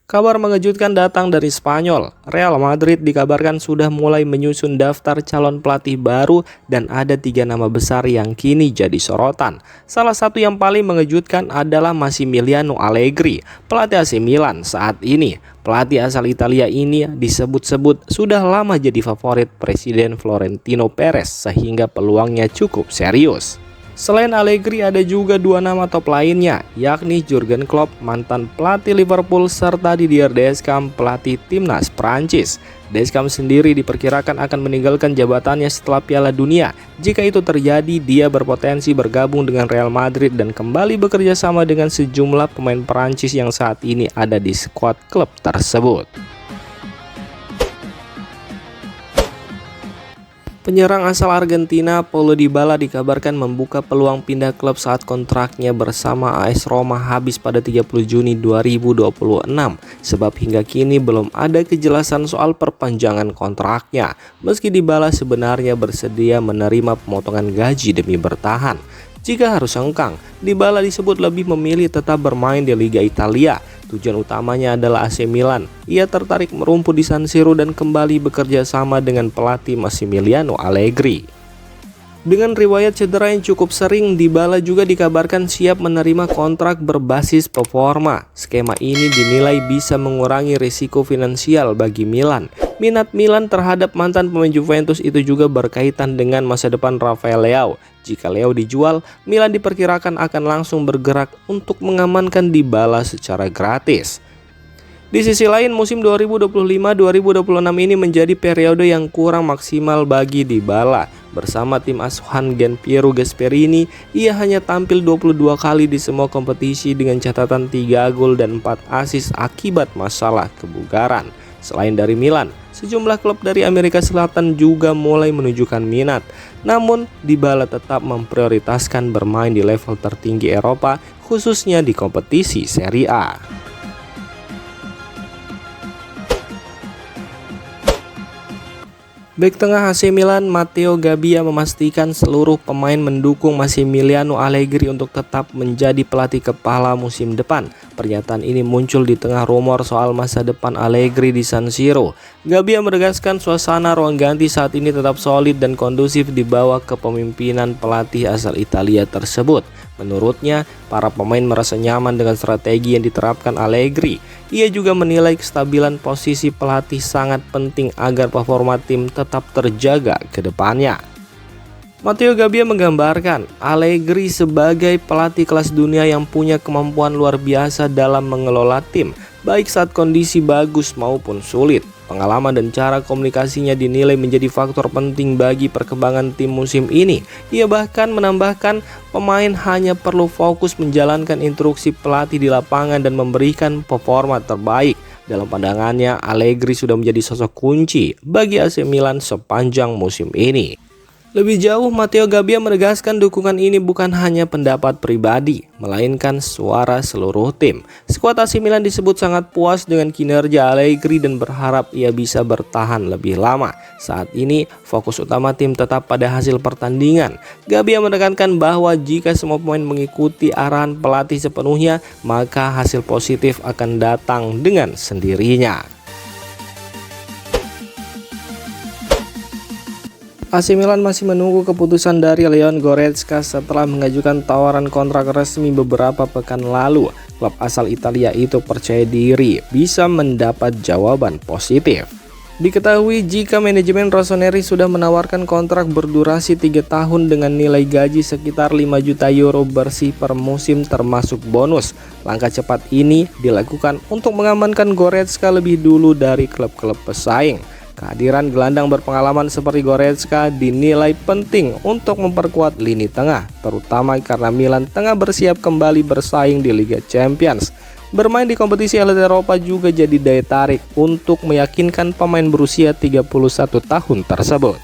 Kabar mengejutkan datang dari Spanyol. Real Madrid dikabarkan sudah mulai menyusun daftar calon pelatih baru dan ada 3 nama besar yang kini jadi sorotan. Salah satu yang paling mengejutkan adalah Massimiliano Allegri, pelatih AC Milan saat ini. Pelatih asal Italia ini disebut-sebut sudah lama jadi favorit Presiden Florentino Perez sehingga peluangnya cukup serius. Selain Allegri ada juga 2 nama top lainnya, yakni Jurgen Klopp, mantan pelatih Liverpool, serta Didier Deschamps, pelatih timnas Prancis. Deschamps sendiri diperkirakan akan meninggalkan jabatannya setelah Piala Dunia. Jika itu terjadi, dia berpotensi bergabung dengan Real Madrid dan kembali bekerja sama dengan sejumlah pemain Prancis yang saat ini ada di skuad klub tersebut. Penyerang asal Argentina Paulo Dybala dikabarkan membuka peluang pindah klub saat kontraknya bersama AS Roma habis pada 30 Juni 2026. Sebab hingga kini belum ada kejelasan soal perpanjangan kontraknya. Meski Dybala sebenarnya bersedia menerima pemotongan gaji demi bertahan. Jika harus sengkang, Dybala disebut lebih memilih tetap bermain di Liga Italia. Tujuan utamanya adalah AC Milan. Ia tertarik merumput di San Siro dan kembali bekerja sama dengan pelatih Massimiliano Allegri. Dengan riwayat cedera yang cukup sering, Dybala juga dikabarkan siap menerima kontrak berbasis performa. Skema ini dinilai bisa mengurangi risiko finansial bagi Milan. Minat Milan terhadap mantan pemain Juventus itu juga berkaitan dengan masa depan Rafael Leao. Jika Leo dijual, Milan diperkirakan akan langsung bergerak untuk mengamankan Dybala secara gratis. Di sisi lain, musim 2025-2026 ini menjadi periode yang kurang maksimal bagi Dybala. Bersama tim asuhan Gianpiero Gasperini, ia hanya tampil 22 kali di semua kompetisi dengan catatan 3 gol dan 4 assist akibat masalah kebugaran. Selain dari Milan, sejumlah klub dari Amerika Selatan juga mulai menunjukkan minat. Namun, Dybala tetap memprioritaskan bermain di level tertinggi Eropa, khususnya di kompetisi Serie A. Bek tengah AC Milan Matteo Gabbia memastikan seluruh pemain mendukung Massimiliano Allegri untuk tetap menjadi pelatih kepala musim depan. Pernyataan ini muncul di tengah rumor soal masa depan Allegri di San Siro. Gabbia menegaskan suasana ruang ganti saat ini tetap solid dan kondusif di bawah kepemimpinan pelatih asal Italia tersebut. Menurutnya, para pemain merasa nyaman dengan strategi yang diterapkan Allegri. Ia juga menilai kestabilan posisi pelatih sangat penting agar performa tim tetap terjaga ke depannya. Matteo Gabbia menggambarkan Allegri sebagai pelatih kelas dunia yang punya kemampuan luar biasa dalam mengelola tim, baik saat kondisi bagus maupun sulit. Pengalaman dan cara komunikasinya dinilai menjadi faktor penting bagi perkembangan tim musim ini. Ia bahkan menambahkan pemain hanya perlu fokus menjalankan instruksi pelatih di lapangan dan memberikan performa terbaik. Dalam pandangannya, Allegri sudah menjadi sosok kunci bagi AC Milan sepanjang musim ini. Lebih jauh, Matteo Gabbia menegaskan dukungan ini bukan hanya pendapat pribadi, melainkan suara seluruh tim. Skuad AC Milan disebut sangat puas dengan kinerja Allegri dan berharap ia bisa bertahan lebih lama. Saat ini, fokus utama tim tetap pada hasil pertandingan. Gabbia menekankan bahwa jika semua pemain mengikuti arahan pelatih sepenuhnya, maka hasil positif akan datang dengan sendirinya. AC Milan masih menunggu keputusan dari Leon Goretzka setelah mengajukan tawaran kontrak resmi beberapa pekan lalu. Klub asal Italia itu percaya diri bisa mendapat jawaban positif. Diketahui jika manajemen Rossoneri sudah menawarkan kontrak berdurasi 3 tahun dengan nilai gaji sekitar 5 juta euro bersih per musim termasuk bonus. Langkah cepat ini dilakukan untuk mengamankan Goretzka lebih dulu dari klub-klub pesaing. Kehadiran gelandang berpengalaman seperti Goretzka dinilai penting untuk memperkuat lini tengah, terutama karena Milan tengah bersiap kembali bersaing di Liga Champions. Bermain di kompetisi elit Eropa juga jadi daya tarik untuk meyakinkan pemain berusia 31 tahun tersebut.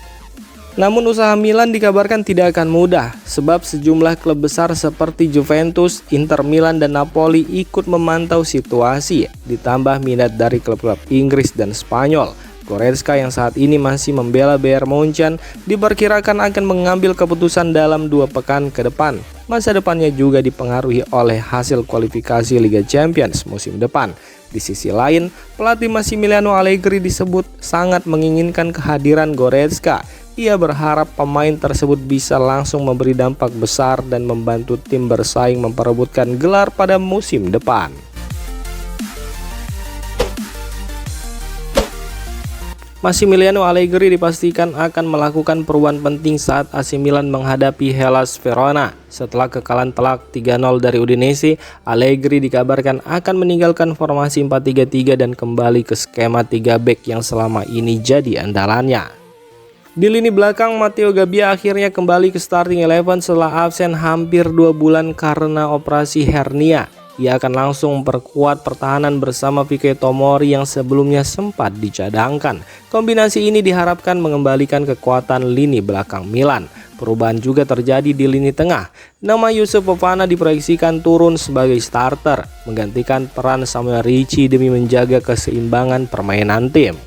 Namun usaha Milan dikabarkan tidak akan mudah, sebab sejumlah klub besar seperti Juventus, Inter Milan, dan Napoli ikut memantau situasi, ditambah minat dari klub-klub Inggris dan Spanyol. Goretzka yang saat ini masih membela Bayern Munchen diperkirakan akan mengambil keputusan dalam 2 pekan ke depan. Masa depannya juga dipengaruhi oleh hasil kualifikasi Liga Champions musim depan. Di sisi lain, pelatih Massimiliano Allegri disebut sangat menginginkan kehadiran Goretzka. Ia berharap pemain tersebut bisa langsung memberi dampak besar dan membantu tim bersaing memperebutkan gelar pada musim depan. Massimiliano Allegri dipastikan akan melakukan perubahan penting saat AC Milan menghadapi Hellas Verona. Setelah kekalahan telak 3-0 dari Udinese, Allegri dikabarkan akan meninggalkan formasi 4-3-3 dan kembali ke skema 3 back yang selama ini jadi andalannya. Di lini belakang, Matteo Gabbia akhirnya kembali ke starting 11 setelah absen hampir 2 bulan karena operasi hernia. Ia akan langsung memperkuat pertahanan bersama Vicky Tomori yang sebelumnya sempat dicadangkan. Kombinasi ini diharapkan mengembalikan kekuatan lini belakang Milan. Perubahan juga terjadi di lini tengah. Nama Yusuf Fofana diproyeksikan turun sebagai starter, menggantikan peran Samuel Ricci demi menjaga keseimbangan permainan tim.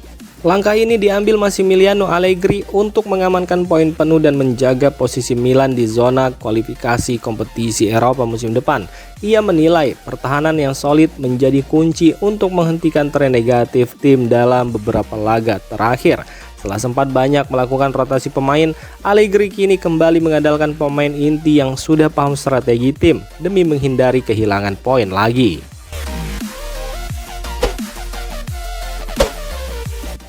Langkah ini diambil Massimiliano Allegri untuk mengamankan poin penuh dan menjaga posisi Milan di zona kualifikasi kompetisi Eropa musim depan. Ia menilai pertahanan yang solid menjadi kunci untuk menghentikan tren negatif tim dalam beberapa laga terakhir. Setelah sempat banyak melakukan rotasi pemain, Allegri kini kembali mengandalkan pemain inti yang sudah paham strategi tim demi menghindari kehilangan poin lagi.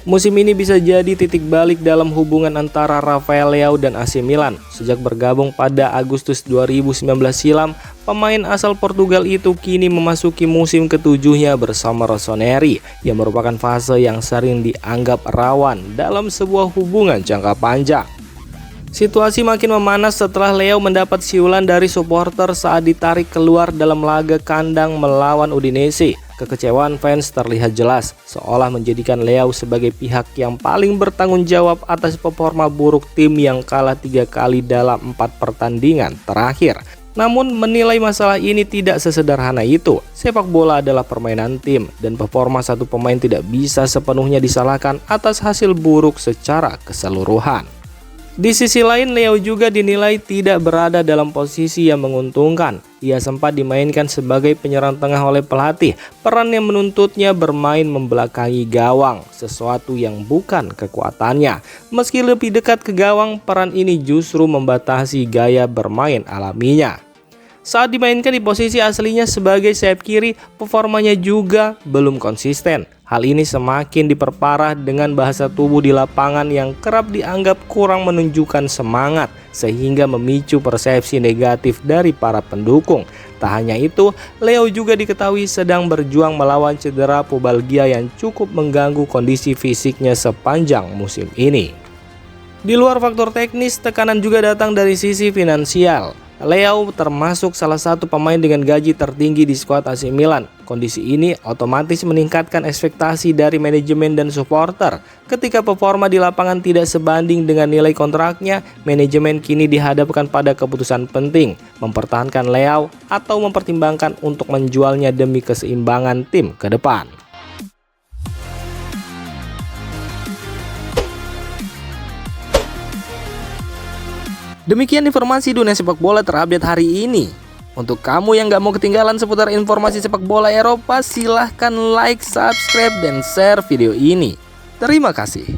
Musim ini bisa jadi titik balik dalam hubungan antara Rafael Leao dan AC Milan. Sejak bergabung pada Agustus 2019 silam, pemain asal Portugal itu kini memasuki musim ketujuhnya bersama Rossoneri, yang merupakan fase yang sering dianggap rawan dalam sebuah hubungan jangka panjang. Situasi makin memanas setelah Leao mendapat siulan dari supporter saat ditarik keluar dalam laga kandang melawan Udinese. Kekecewaan fans terlihat jelas, seolah menjadikan Leao sebagai pihak yang paling bertanggung jawab atas performa buruk tim yang kalah 3 kali dalam 4 pertandingan terakhir. Namun menilai masalah ini tidak sesederhana itu. Sepak bola adalah permainan tim, dan performa satu pemain tidak bisa sepenuhnya disalahkan atas hasil buruk secara keseluruhan. Di sisi lain, Leao juga dinilai tidak berada dalam posisi yang menguntungkan. Ia sempat dimainkan sebagai penyerang tengah oleh pelatih, peran yang menuntutnya bermain membelakangi gawang, sesuatu yang bukan kekuatannya. Meski lebih dekat ke gawang, peran ini justru membatasi gaya bermain alaminya. Saat dimainkan di posisi aslinya sebagai sayap kiri, performanya juga belum konsisten. Hal ini semakin diperparah dengan bahasa tubuh di lapangan yang kerap dianggap kurang menunjukkan semangat, sehingga memicu persepsi negatif dari para pendukung. Tak hanya itu, Leao juga diketahui sedang berjuang melawan cedera pubalgia yang cukup mengganggu kondisi fisiknya sepanjang musim ini. Di luar faktor teknis, tekanan juga datang dari sisi finansial. Leao termasuk salah satu pemain dengan gaji tertinggi di skuad AC Milan. Kondisi ini otomatis meningkatkan ekspektasi dari manajemen dan supporter. Ketika performa di lapangan tidak sebanding dengan nilai kontraknya, manajemen kini dihadapkan pada keputusan penting, mempertahankan Leao atau mempertimbangkan untuk menjualnya demi keseimbangan tim ke depan. Demikian informasi dunia sepak bola terupdate hari ini. Untuk kamu yang gak mau ketinggalan seputar informasi sepak bola Eropa, silahkan like, subscribe, dan share video ini. Terima kasih.